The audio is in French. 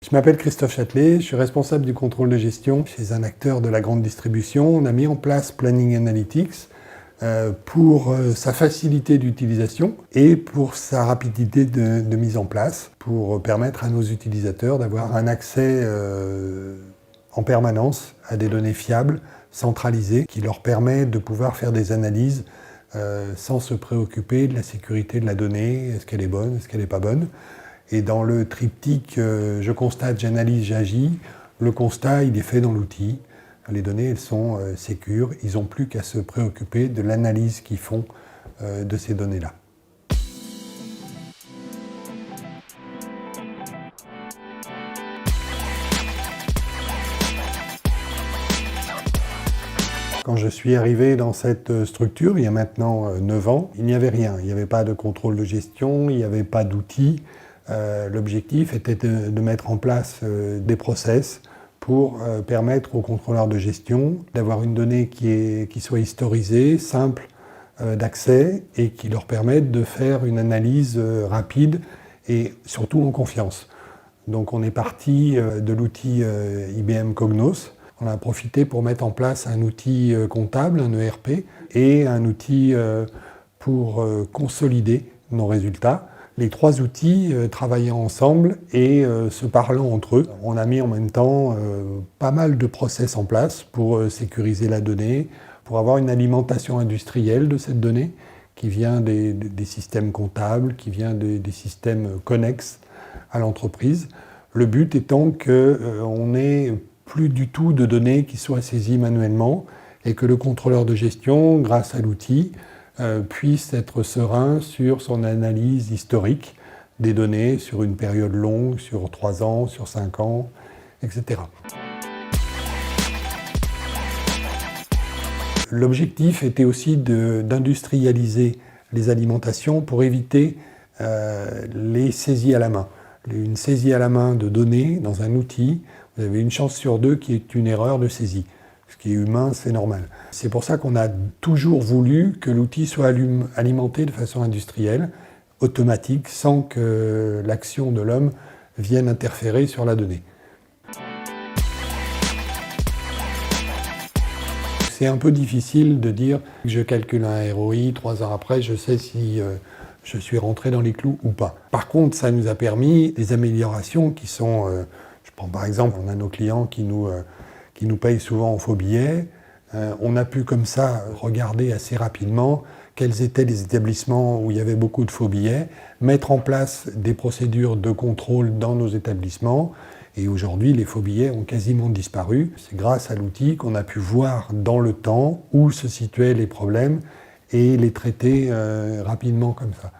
Je m'appelle Christophe Châtelet, je suis responsable du contrôle de gestion chez un acteur de la grande distribution. On a mis en place Planning Analytics pour sa facilité d'utilisation et pour sa rapidité de mise en place, pour permettre à nos utilisateurs d'avoir un accès en permanence à des données fiables, centralisées, qui leur permet de pouvoir faire des analyses sans se préoccuper de la sécurité de la donnée, est-ce qu'elle est bonne, est-ce qu'elle n'est pas bonne. Et dans le triptyque je constate, j'analyse, j'agis, le constat il est fait dans l'outil. Les données elles sont sécures, ils n'ont plus qu'à se préoccuper de l'analyse qu'ils font de ces données-là. Quand je suis arrivé dans cette structure, il y a maintenant 9 ans, il n'y avait rien. Il n'y avait pas de contrôle de gestion, il n'y avait pas d'outils. L'objectif était de mettre en place des process pour permettre aux contrôleurs de gestion d'avoir une donnée qui soit historisée, simple d'accès et qui leur permette de faire une analyse rapide et surtout en confiance. Donc on est parti de l'outil IBM Cognos. On a profité pour mettre en place un outil comptable, un ERP, et un outil pour consolider nos résultats. Les trois outils travaillant ensemble et se parlant entre eux. On a mis en même temps pas mal de process en place pour sécuriser la donnée, pour avoir une alimentation industrielle de cette donnée qui vient des systèmes comptables, qui vient des systèmes connexes à l'entreprise. Le but étant qu'on n'ait plus du tout de données qui soient saisies manuellement et que le contrôleur de gestion, grâce à l'outil, puisse être serein sur son analyse historique des données sur une période longue, sur 3 ans, sur 5 ans, etc. L'objectif était aussi d'industrialiser les alimentations pour éviter les saisies à la main. Une saisie à la main de données dans un outil, vous avez une chance sur 2 qui est une erreur de saisie. Ce qui est humain, c'est normal. C'est pour ça qu'on a toujours voulu que l'outil soit alimenté de façon industrielle, automatique, sans que l'action de l'homme vienne interférer sur la donnée. C'est un peu difficile de dire que je calcule un ROI, 3 ans après, je sais si je suis rentré dans les clous ou pas. Par contre, ça nous a permis des améliorations qui sont... je prends par exemple, on a nos clients qui nous payent souvent en faux billets. On a pu comme ça regarder assez rapidement quels étaient les établissements où il y avait beaucoup de faux billets, mettre en place des procédures de contrôle dans nos établissements. Et aujourd'hui, les faux billets ont quasiment disparu. C'est grâce à l'outil qu'on a pu voir dans le temps où se situaient les problèmes et les traiter rapidement comme ça.